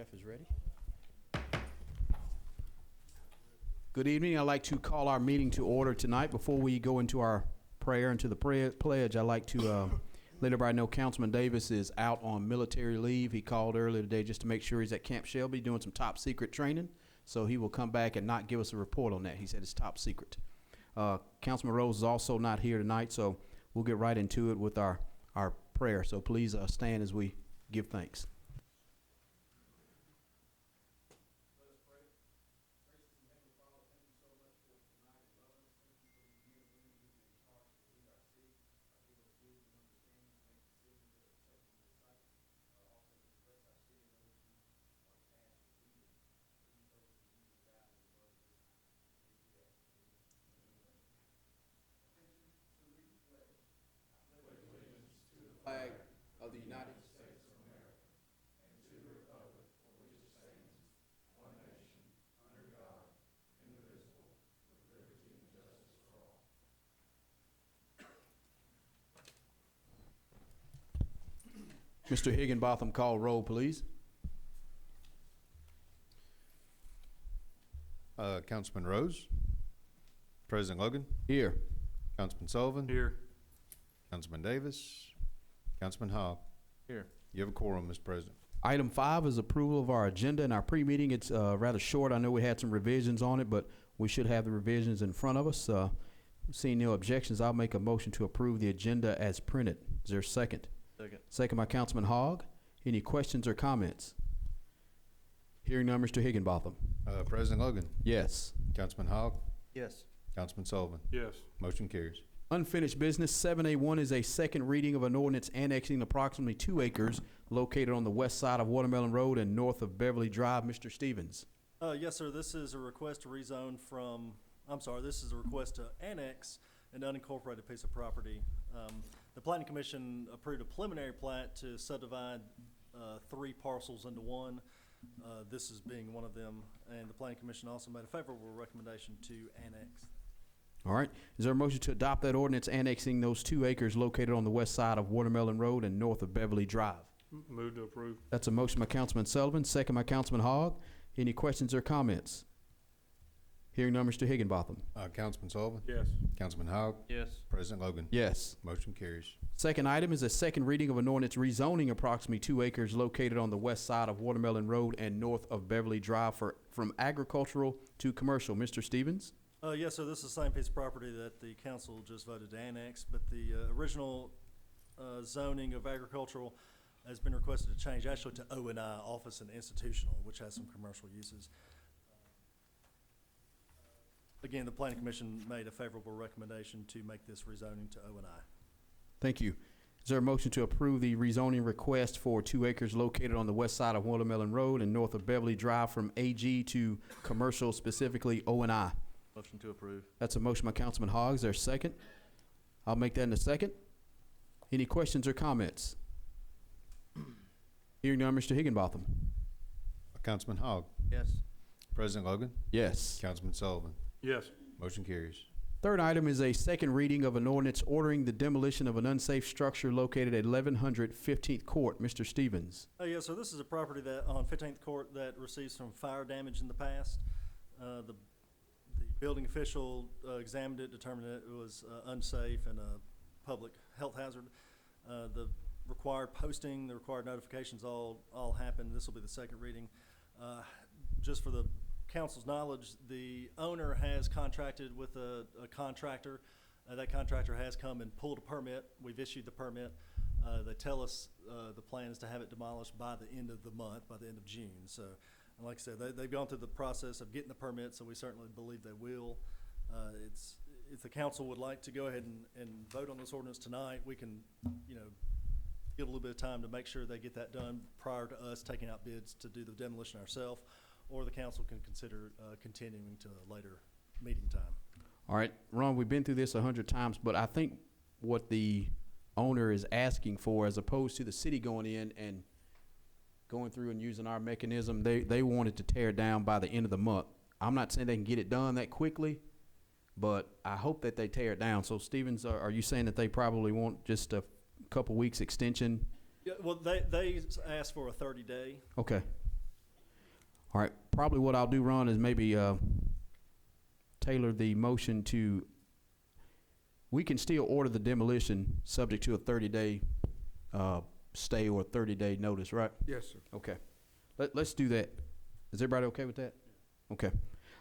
Staff is ready. Good evening. I'd like to call our meeting to order tonight. Before we go into our prayer and to the pledge, I'd like to let everybody know Councilman Davis is out on military leave. He called earlier today just to make sure he's at Camp Shelby doing some top secret training. So he will come back and not give us a report on that. He said it's top secret. Councilman Rose is also not here tonight, so we'll get right into it with our prayer. So please stand as we give thanks. Flag of the United States of America and to the republic for which it stands, one nation, under God, indivisible, with liberty and justice for all. Mr. Higginbotham, call roll, please. Councilman Rose, President Logan, Here. Councilman Sullivan, Here. Councilman Davis, Councilman Hogg. Here. You have a quorum, Mr. President. Item 5 is approval of our agenda. In our pre-meeting, it's rather short. I know we had some revisions on it, but we should have the revisions in front of us. Seeing no objections, I'll make a motion to approve the agenda as printed. Is there a second? Second. Second by Councilman Hogg. Any questions or comments? Hearing none, Mr. Higginbotham. President Logan, Yes. Councilman Hogg, Yes. Councilman Sullivan. Yes. Motion carries. Unfinished business. 7A1 is a second reading of an ordinance annexing approximately 2 acres located on the west side of Watermelon Road and north of Beverly Drive. Mr. Stevens. Yes, sir. This is a request to rezone this is a request to annex an unincorporated piece of property. The Planning Commission approved a preliminary plat to subdivide 3 parcels into one. This is being one of them, and the Planning Commission also made a favorable recommendation to annex. All right. Is there a motion to adopt that ordinance annexing those 2 acres located on the west side of Watermelon Road and north of Beverly Drive? Move to approve. That's a motion by Councilman Sullivan, second by Councilman Hogg. Any questions or comments? Hearing none, Mr. Higginbotham. Councilman Sullivan, Yes. Councilman Hogg, Yes. President Logan. Yes. Motion carries. Second item is a second reading of an ordinance rezoning approximately 2 acres located on the west side of Watermelon Road and north of Beverly Drive from agricultural to commercial. Mr. Stevens? Yes, sir. This is the same piece of property that the council just voted to annex, but the original zoning of agricultural has been requested to change actually to O&I, office and institutional, which has some commercial uses. Again, the Planning Commission made a favorable recommendation to make this rezoning to O&I. Thank you. Is there a motion to approve the rezoning request for 2 acres located on the west side of Watermelon Road and north of Beverly Drive from AG to commercial, specifically O&I? Motion to approve. That's a motion by Councilman Hogg. Is there a second? I'll make that in a second. Any questions or comments? Hearing none, Mr. Higginbotham. Councilman Hogg, Yes. President Logan, Yes. Councilman Sullivan. Yes. Motion carries. Third item is a second reading of an ordinance ordering the demolition of an unsafe structure located at 1100 15th Court. Mr. Stevens. Yes, so this is a property that on 15th Court that received some fire damage in the past. The building official examined it, determined that it was unsafe and a public health hazard. The required posting, the required notifications all happened. This will be the second reading. Just for the council's knowledge, the owner has contracted with a contractor. That contractor has come and pulled a permit. We've issued the permit. They tell us the plan is to have it demolished by the end of the month, by the end of June. So, and like I said, they've gone through the process of getting the permit, so we certainly believe they will. If the council would like to go ahead and vote on this ordinance tonight, we can, give a little bit of time to make sure they get that done prior to us taking out bids to do the demolition ourselves, or the council can consider continuing to a later meeting time. All right, Ron, we've been through this 100 times, but I think what the owner is asking for, as opposed to the city going in and going through and using our mechanism, they wanted to tear it down by the end of the month. I'm not saying they can get it done that quickly, but I hope that they tear it down. So, Stevens, are you saying that they probably want just a couple weeks extension? Yeah, well, they asked for a 30-day. Okay. All right, probably what I'll do, Ron, is maybe tailor the motion to, we can still order the demolition subject to a 30-day stay or a 30-day notice, right? Yes, sir. Okay. Let's do that. Is everybody okay with that? Okay.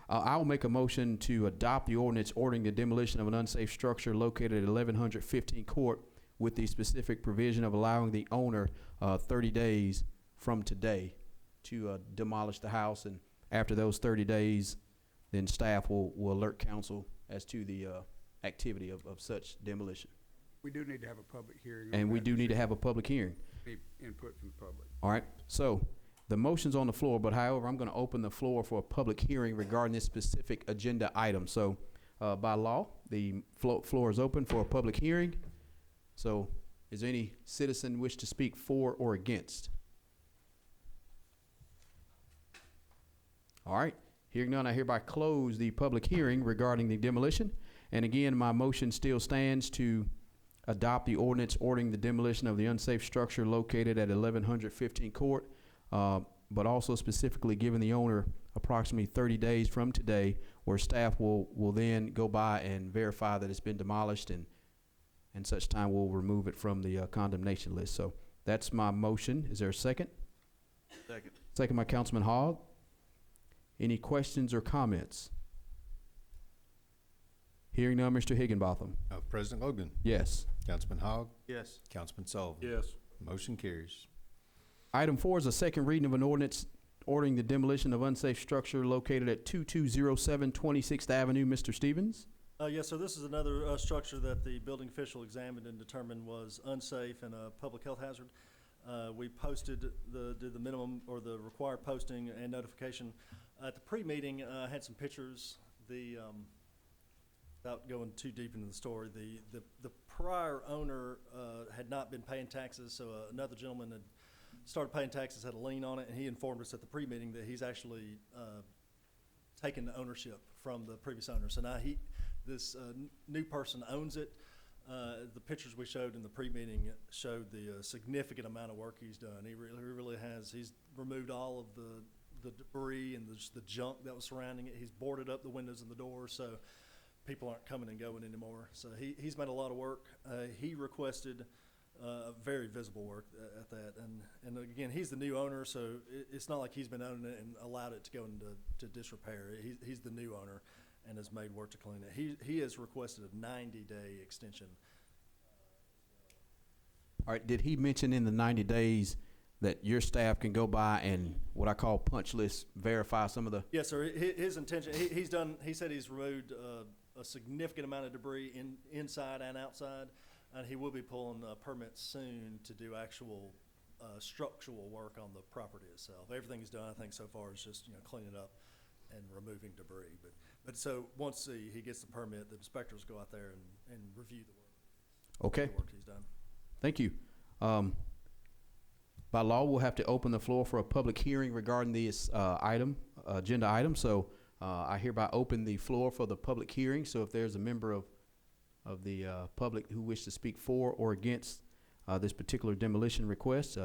I'll make a motion to adopt the ordinance ordering the demolition of an unsafe structure located at 1115 Court with the specific provision of allowing the owner 30 days from today to demolish the house. And after those 30 days, then staff will alert council as to the activity of such demolition. We do need to have a public hearing. on And we that. do need to have a public hearing. Need input from the public. All right, so the motion's on the floor, but however, I'm gonna open the floor for a public hearing regarding this specific agenda item. So, by law, the floor is open for a public hearing. So, is there any citizen wish to speak for or against? All right, hearing none, I hereby close the public hearing regarding the demolition. And again, my motion still stands to adopt the ordinance ordering the demolition of the unsafe structure located at 1115 Court, but also specifically giving the owner approximately 30 days from today, where staff will then go by and verify that it's been demolished, and such time we'll remove it from the condemnation list. So that's my motion. Is there a second? Second. Second by Councilman Hogg. Any questions or comments? Hearing none, Mr. Higginbotham. President Logan, Yes. Councilman Hogg, Yes. Councilman Sullivan. Yes. Motion carries. Item 4 is a second reading of an ordinance ordering the demolition of unsafe structure located at 2207 26th Avenue. Mr. Stevens? Yes, so this is another structure that the building official examined and determined was unsafe and a public health hazard. We posted did the minimum or the required posting and notification. At the pre-meeting, I had some pictures. Without going too deep into the story, the prior owner had not been paying taxes, so another gentleman had started paying taxes, had a lien on it, and he informed us at the pre-meeting that he's actually taken the ownership from the previous owner. So now this new person owns it. The pictures we showed in the pre-meeting showed the significant amount of work he's done. He really has. He's removed all of the debris and the junk that was surrounding it. He's boarded up the windows and the doors, so people aren't coming and going anymore. So he's made a lot of work. He requested very visible work at that. And again, he's the new owner, so it's not like he's been owning it and allowed it to go into disrepair. He's the new owner and has made work to clean it. He has requested a 90-day extension. All right, did he mention in the 90 days that your staff can go by and what I call punch list verify some of the? Yes, sir. His intention, he said he's removed a significant amount of debris inside and outside, and he will be pulling permits soon to do actual structural work on the property itself. Everything he's done, I think, so far is just cleaning up and removing debris. But so once he gets the permit, the inspectors go out there and review the work. Okay, The work he's done. thank you. By law, we'll have to open the floor for a public hearing regarding this agenda item. So I hereby open the floor for the public hearing. So if there's a member of the public who wish to speak for or against this particular demolition request,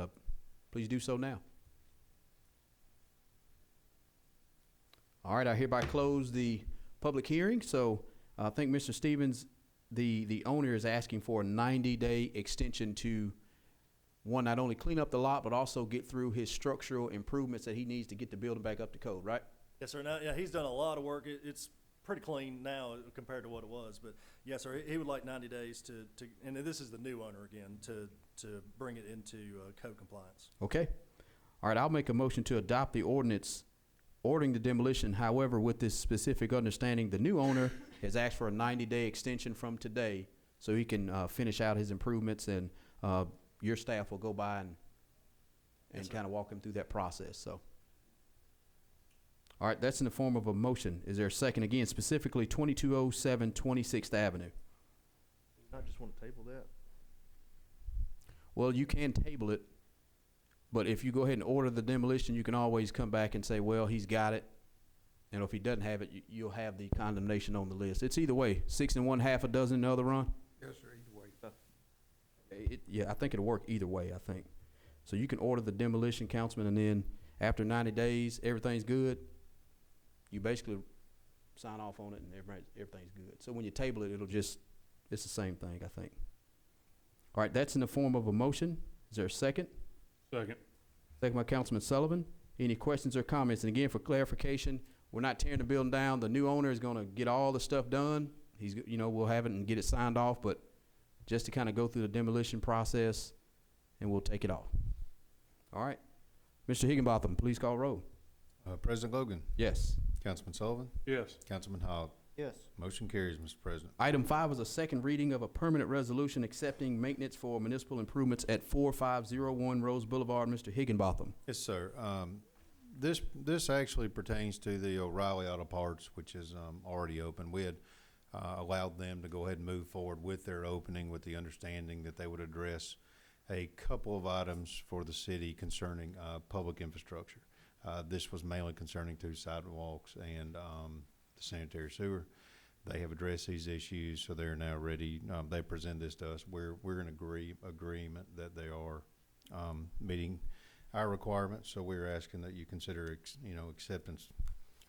please do so now. All right, I hereby close the public hearing. So I think Mr. Stevens, the owner is asking for a 90-day extension to, one, not only clean up the lot, but also get through his structural improvements that he needs to get the building back up to code, right? Yes, sir. Now, yeah, he's done a lot of work. It's pretty clean now compared to what it was. But yes, sir, he would like 90 days to and this is the new owner again, to bring it into code compliance. Okay. All right, I'll make a motion to adopt the ordinance ordering the demolition. However, with this specific understanding, the new owner has asked for a 90-day extension from today so he can finish out his improvements, and your staff will go by and Yes, kind of walk him through that process. So, all right, that's in the form of a motion. Is there a second? Again, specifically 2207 26th Avenue. I just want to table that. Well, you can table it, but if you go ahead and order the demolition, you can always come back and say, well, he's got it. And if he doesn't have it, you'll have the condemnation on the list. It's either way, 6 and 1/2 a dozen, the other run. Yes, sir, either way. Yeah, I think it'll work either way, I think. So you can order the demolition, Councilman, and then After 90 days, everything's good, you basically sign off on it and everything's good. So when you table it, it's the same thing, I think. All right, that's in the form of a motion. Is there a second? Second. Second by Councilman Sullivan. Any questions or comments? And again, for clarification, we're not tearing the building down. The new owner is gonna get all the stuff done. We'll have it and get it signed off, but just to kind of go through the demolition process, and we'll take it off. All right. Mr. Higginbotham, please call roll. President Logan, Yes. Councilman Sullivan, Yes. Councilman Hogg. Yes. Motion carries, Mr. President. Item 5 is a second reading of a permanent resolution accepting maintenance for municipal improvements at 4501 Rose Boulevard. Mr. Higginbotham. Yes, sir. This actually pertains to the O'Reilly Auto Parts, which is already open. We had allowed them to go ahead and move forward with their opening with the understanding that they would address a couple of items for the city concerning public infrastructure. This was mainly concerning two sidewalks and the sanitary sewer. They have addressed these issues, so they're now ready. They present this to us. We're in agreement that they are meeting our requirements, so we're asking that you consider acceptance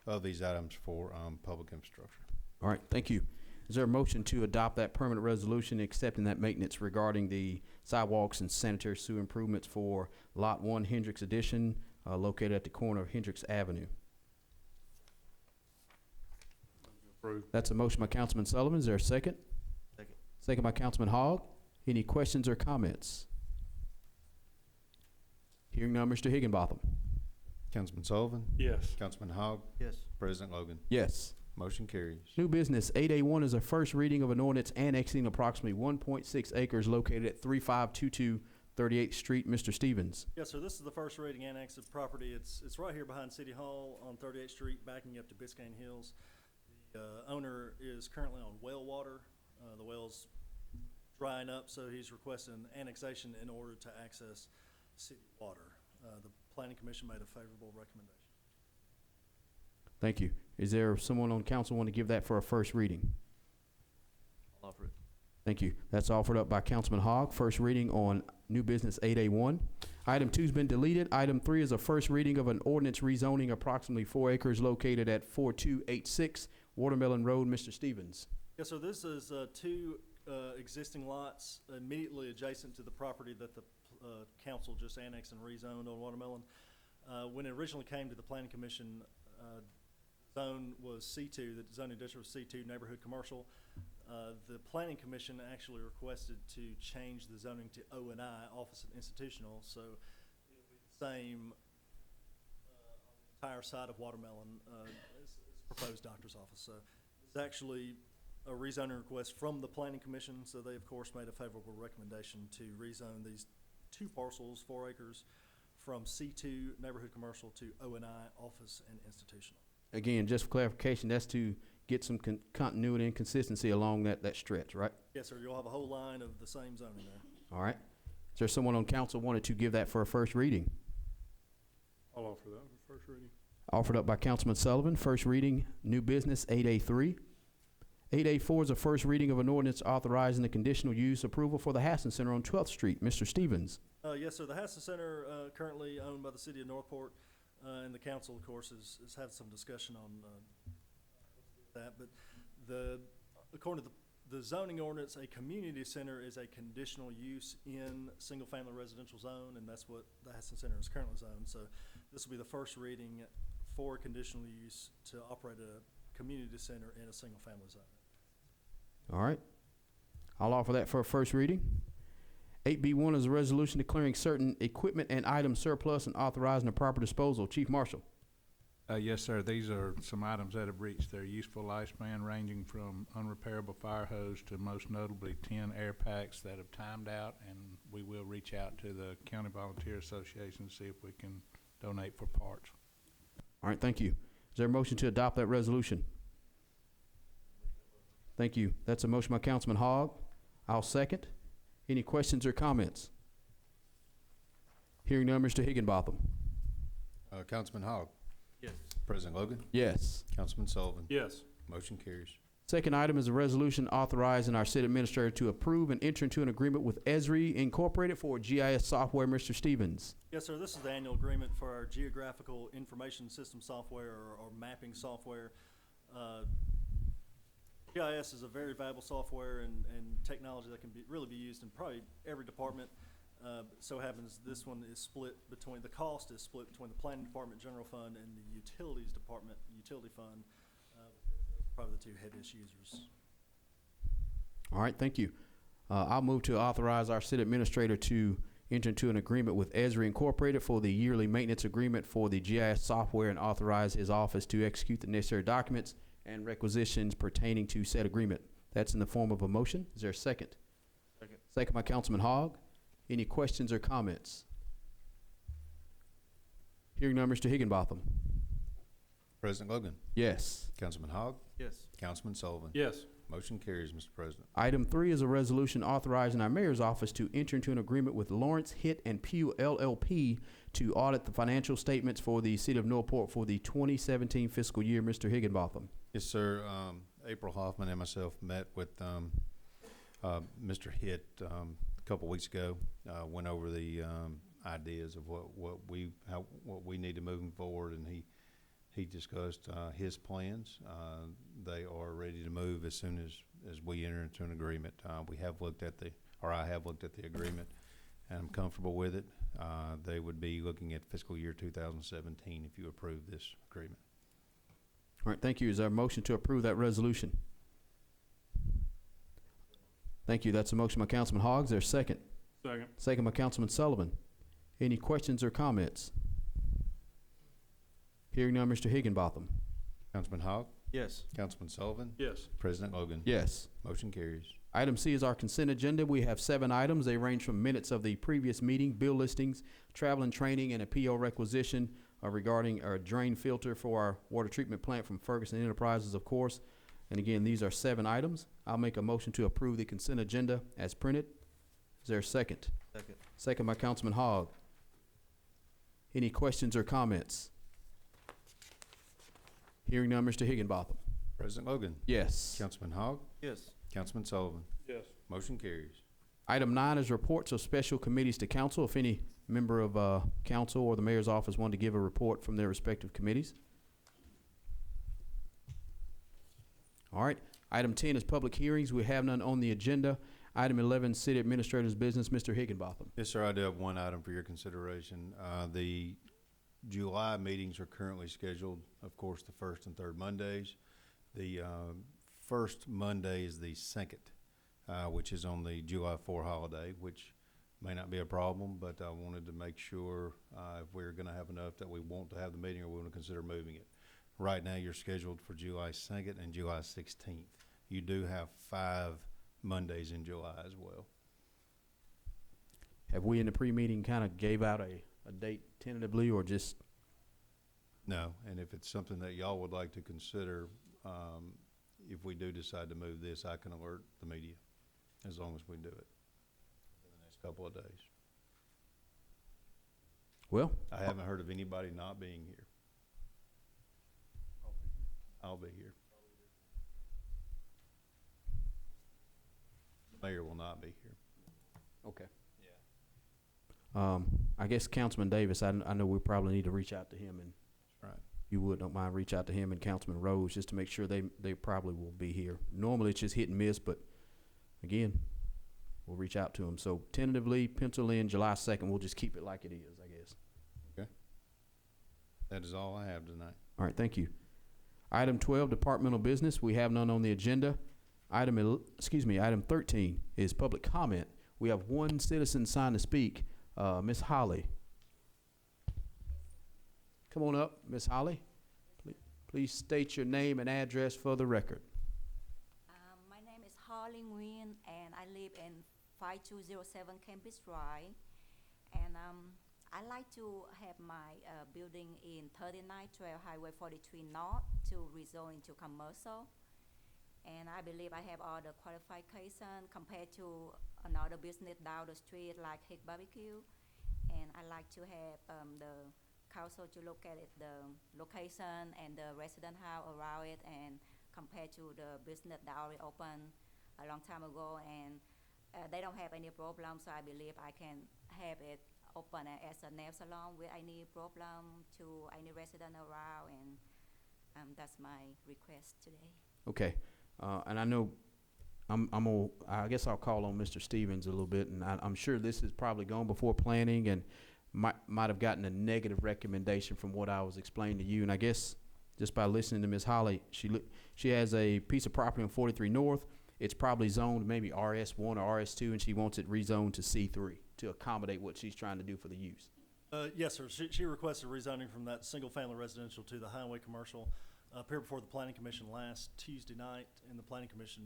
of these items for public infrastructure. All right, thank you. Is there a motion to adopt that permanent resolution accepting that maintenance regarding the sidewalks and sanitary sewer improvements for Lot 1 Hendricks Addition, located at the corner of Hendricks Avenue? Approved. That's a motion by Councilman Sullivan. Is there a second? Second. Second by Councilman Hogg. Any questions or comments? Hearing none, Mr. Higginbotham. Councilman Sullivan, Yes. Councilman Hogg, Yes. President Logan. Yes. Motion carries. New business 8A1 is a first reading of an ordinance annexing approximately 1.6 acres located at 3522 38th Street. Mr. Stevens. Yes, sir, this is the first reading annex of property. It's right here behind City Hall on 38th Street, backing up to Biscayne Hills. The owner is currently on well water. The well's drying up, so he's requesting annexation in order to access city water. The Planning Commission made a favorable recommendation. Thank you. Is there someone on council want to give that for a first reading? I'll offer it. Thank you. That's offered up by Councilman Hogg. First reading on new business 8A1. Item 2 has been deleted. Item 3 is a first reading of an ordinance rezoning approximately 4 acres located at 4286 Watermelon Road. Mr. Stevens. Yes, sir, this is two existing lots immediately adjacent to the property that the council just annexed and rezoned on Watermelon. When it originally came to the Planning Commission, zone was C2, the zoning district was C2, neighborhood commercial. The Planning Commission actually requested to change the zoning to O&I, office and institutional, so it'll be the same on the entire side of Watermelon as proposed doctor's office. So it's actually a rezoning request from the Planning Commission, so they of course made a favorable recommendation to rezone these two parcels, 4 acres, from C2 neighborhood commercial to O&I office and institutional. Again, just for clarification, that's to get some continuity and consistency along that stretch, right? Yes, sir, you'll have a whole line of the same zoning there. All right. Is there someone on council wanted to give that for a first reading? I'll offer that for first reading. Offered up by Councilman Sullivan. First reading, new business 8A3. 8A4 is a first reading of an ordinance authorizing the conditional use approval for the Hassan Center on 12th Street. Mr. Stevens. Yes, sir, the Hassan Center, currently owned by the city of Northport, and the council, of course, has had some discussion on that, but according to the zoning ordinance, a community center is a conditional use in single-family residential zone, and that's what the Hassan Center is currently zoned. So this will be the first reading for conditional use to operate a community center in a single-family zone. All right. I'll offer that for a first reading. 8B1 is a resolution declaring certain equipment and items surplus and authorizing the proper disposal. Chief Marshal. Yes, sir. These are some items that have reached their useful lifespan, ranging from unrepairable fire hose to most notably 10 air packs that have timed out, and we will reach out to the County Volunteer Association to see if we can donate for parts. All right, thank you. Is there a motion to adopt that resolution? Thank you. That's a motion by Councilman Hogg. I'll second. Any questions or comments? Hearing none, Mr. Higginbotham. Councilman Hogg, Yes. President Logan, Yes. Councilman Sullivan. Yes. Motion carries. Second item is a resolution authorizing our city administrator to approve and enter into an agreement with Esri Incorporated for GIS software. Mr. Stevens. Yes, sir. This is the annual agreement for our geographical information system software or mapping software. GIS is a very valuable software and technology that can really be used in probably every department. So happens this one is split between, the cost is split between the planning department, general fund, and the utilities department, utility fund. Probably the two heaviest users. All right, thank you. I'll move to authorize our city administrator to enter into an agreement with Esri Incorporated for the yearly maintenance agreement for the GIS software and authorize his office to execute the necessary documents and requisitions pertaining to said agreement. That's in the form of a motion. Is there a second? Second. Second by Councilman Hogg. Any questions or comments? Hearing none, Mr. Higginbotham. President Logan, Yes. Councilman Hogg, Yes. Councilman Sullivan. Yes. Motion carries, Mr. President. Item 3 is a resolution authorizing our mayor's office to enter into an agreement with Lawrence Hitt and Pugh LLP to audit the financial statements for the city of Northport for the 2017 fiscal year. Mr. Higginbotham. Yes, sir. April Hoffman and myself met with Mr. Hitt a couple weeks ago. Went over the ideas of what we need to moving forward, and he discussed his plans. They are ready to move as soon as we enter into an agreement. I have looked at the agreement, and I'm comfortable with it. They would be looking at fiscal year 2017 if you approve this agreement. All right, thank you. Is there a motion to approve that resolution? Thank you. That's a motion by Councilman Hogg. Is there a second? Second. Second by Councilman Sullivan. Any questions or comments? Hearing none, Mr. Higginbotham. Councilman Hogg, Yes. Councilman Sullivan, Yes. President Logan. Yes. Motion carries. Item C is our consent agenda. We have 7 items. They range from minutes of the previous meeting, bill listings, travel and training, and a PO requisition regarding our drain filter for our water treatment plant from Ferguson Enterprises, of course. And again, these are 7 items. I'll make a motion to approve the consent agenda as printed. Is there a second? Second. Second by Councilman Hogg. Any questions or comments? Hearing none, Mr. Higginbotham. President Logan, Yes. Councilman Hogg, Yes. Councilman Sullivan. Yes. Motion carries. Item 9 is reports of special committees to council. If any member of council or the mayor's office wanted to give a report from their respective committees. All right. Item 10 is public hearings. We have none on the agenda. Item 11, city administrator's business. Mr. Higginbotham. Yes, sir. I do have one item for your consideration. The July meetings are currently scheduled, of course, the first and third Mondays. The first Monday is the 2nd, which is on the July 4 holiday, which may not be a problem, but I wanted to make sure if we're going to have enough that we want to have the meeting or we want to consider moving it. Right now, you're scheduled for July 2nd and July 16th. You do have 5 Mondays in July as well. Have we in the pre-meeting kind of gave out a date tentatively or just? No, and if it's something that y'all would like to consider, if we do decide to move this, I can alert the media as long as we do it in the next couple of days. Well, I haven't heard of anybody not being here. I'll be here. The mayor will not be here. okay. I guess Councilman Davis, I know we probably need to reach out to him, and Right. don't mind reach out to him and Councilman Rose just to make sure they probably will be here. Normally it's just hit and miss, but again, we'll reach out to them. So tentatively pencil in July 2nd. We'll just keep it like it is, I guess. That is all I have tonight. All right, thank you. Item 12, departmental business. We have none on the agenda. Item 13 is public comment. We have one citizen signed to speak. Ms. Holly. Come on up, Ms. Holly. Please state your name and address for the record. My name is Holly Nguyen, and I live in 5207 Campus Drive. And I like to have my building in 3912 Highway 43 North to rezone into commercial. And I believe I have all the qualification compared to another business down the street like Hick Barbecue. And I like to have the council to look at it, the location and the resident house around it, and compared to the business that already opened a long time ago, and they don't have any problem, so I believe I can have it open as a nail salon with any problem to any resident around, and that's my request today. Okay, and I know I guess I'll call on Mr. Stevens a little bit, and I'm sure this is probably gone before planning and might have gotten a negative recommendation from what I was explaining to you. And I guess just by listening to Ms. Holly, she has a piece of property on 43 North. It's probably zoned maybe RS1 or RS2, and she wants it rezoned to C3 to accommodate what she's trying to do for the use. Yes, sir. She requested rezoning from that single-family residential to the highway commercial. Appeared before the Planning Commission last Tuesday night, and the Planning Commission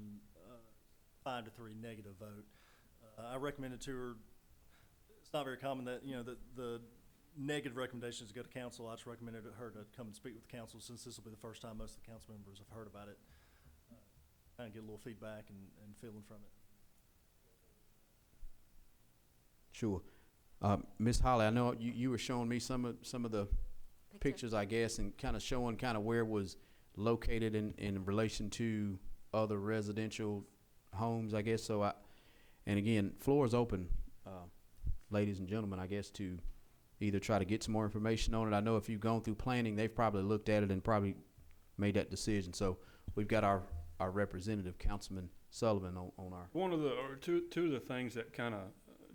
5-3 negative vote. I recommended to her. It's not very common that the negative recommendations go to council. I just recommended her to come and speak with the council, since this will be the first time most of the council members have heard about it. Kind of get a little feedback and feeling from it. Sure. Ms. Holly, I know you were showing me some of the pictures, I guess, and kind of showing kind of where it was located in relation to other residential homes, I guess. So and again, floor is open, ladies and gentlemen, I guess, to either try to get some more information on it. I know if you've gone through planning, they've probably looked at it and probably made that decision. So we've got our representative, Councilman Sullivan, on our. One of the, or two of the things that kind of,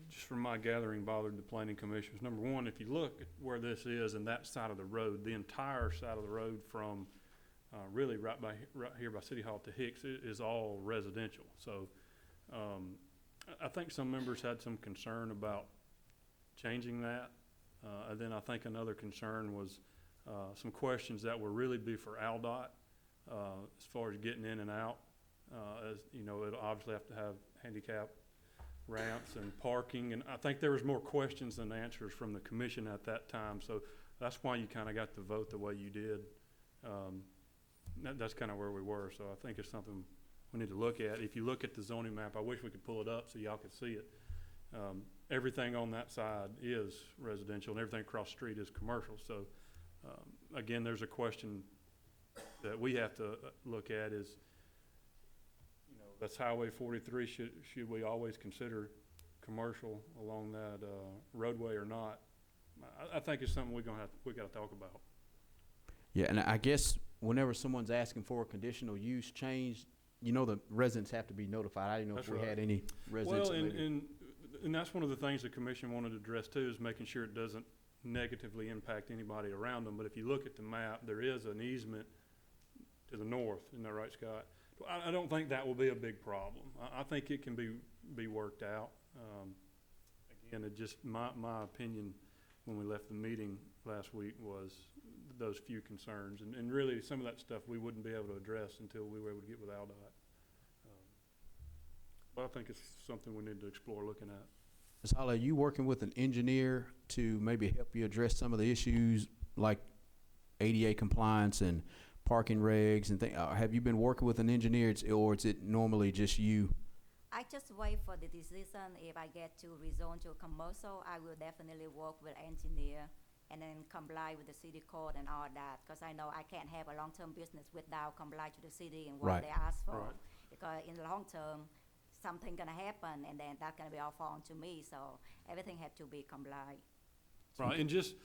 just from my gathering, bothered the planning commission was, number one, if you look at where this is and that side of the road, the entire side of the road from really right here by City Hall to Hicks is all residential. So I think some members had some concern about changing that. And then I think another concern was some questions that will really be for ALDOT as far as getting in and out. As you know, it'll obviously have to have handicap ramps and parking, and I think there was more questions than answers from the commission at that time. So that's why you kind of got the vote the way you did. That's kind of where we were. So I think it's something we need to look at. If you look at the zoning map, I wish we could pull it up so y'all could see it. Everything on that side is residential, and everything across the street is commercial. So again, there's a question that we have to look at is, that's Highway 43. Should we always consider commercial along that roadway or not? I think it's something we got to talk about. Yeah, and I guess whenever someone's asking for a conditional use change, the residents have to be notified. I didn't know That's if we right. had any residents. Well, and that's one of the things the commission wanted to address too, is making sure it doesn't negatively impact anybody around them. But if you look at the map, there is an easement to the north. Isn't that right, Scott? I don't think that will be a big problem. I think it can be worked out. Again, it just my opinion when we left the meeting last week was those few concerns, and really some of that stuff we wouldn't be able to address until we were able to get with ALDOT. But I think it's something we need to explore looking at. Ms. Holly, are you working with an engineer to maybe help you address some of the issues like ADA compliance and parking regs and things? Have you been working with an engineer, or is it normally just you? I just wait for the decision. If I get to rezone to commercial, I will definitely work with engineer and then comply with the city code and all that, because I know I can't have a long-term business without comply to the city and what Right. they ask for. Right. Because in the long term, something gonna happen, and then that's gonna be all fall onto me. So everything had to be complied. Right, and just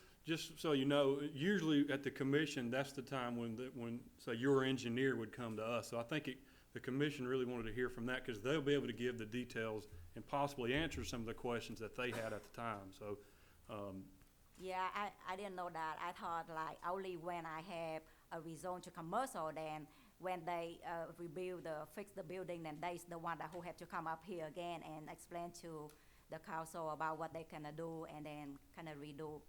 so you know, usually at the commission, that's the time when say your engineer would come to us. So I think the commission really wanted to hear from that, because they'll be able to give the details and possibly answer some of the questions that they had at the time. So Yeah, I didn't know that. I thought like only when I have a rezone to commercial, then when they fix the building, then they's the one who have to come up here again and explain to the council about what they can do, and then kind of redo,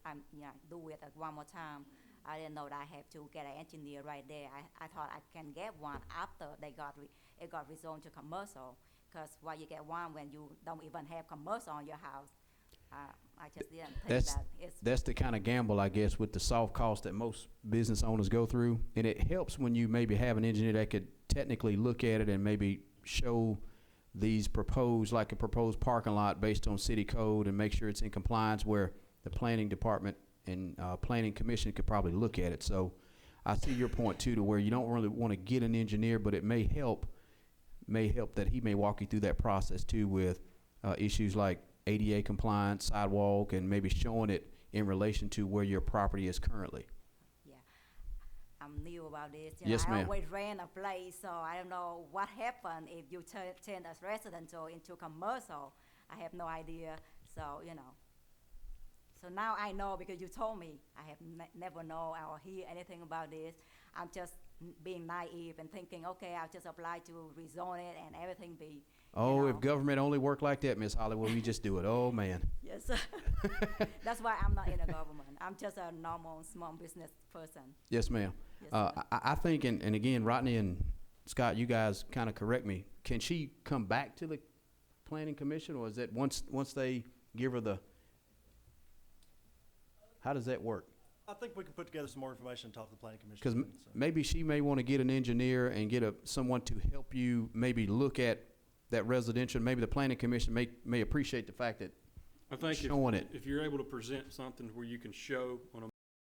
do it one more time. I didn't know that I have to get an engineer right there. I thought I can get one after it got rezoned to commercial, because why you get one when you don't even have commercial on your house? I just didn't think that. That's the kind of gamble, I guess, with the soft cost that most business owners go through. And it helps when you maybe have an engineer that could technically look at it and maybe show these proposed parking lot based on city code and make sure it's in compliance, where the planning department and planning commission could probably look at it. So I see your point too, to where you don't really want to get an engineer, but it may help that he may walk you through that process too with issues like ADA compliance, sidewalk, and maybe showing it in relation to where your property is currently. Yeah, I'm new about this. Yes, I ma'am. always rent a place, so I don't know what happened if you turn as residential into commercial. I have no idea. So So now I know because you told me. I have never know or hear anything about this. I'm just being naive and thinking, okay, I'll just apply to rezone it and everything be. Oh, know. if government only worked like that, Miss Hollywood, we just do it. Oh, man. Yes, sir. That's why I'm not in the government. I'm just a normal small business person. Yes, ma'am. Yes, sir. I think, and again, Rodney and Scott, you guys kind of correct me. Can she come back to the planning commission, or is that once they give her the, how does that work? I think we can put together some more information and talk to the planning commission. Because soon, so. maybe she may want to get an engineer and get someone to help you maybe look at that residential. Maybe the planning commission may appreciate the fact that I think showing it. if you're able to present something where you can show on a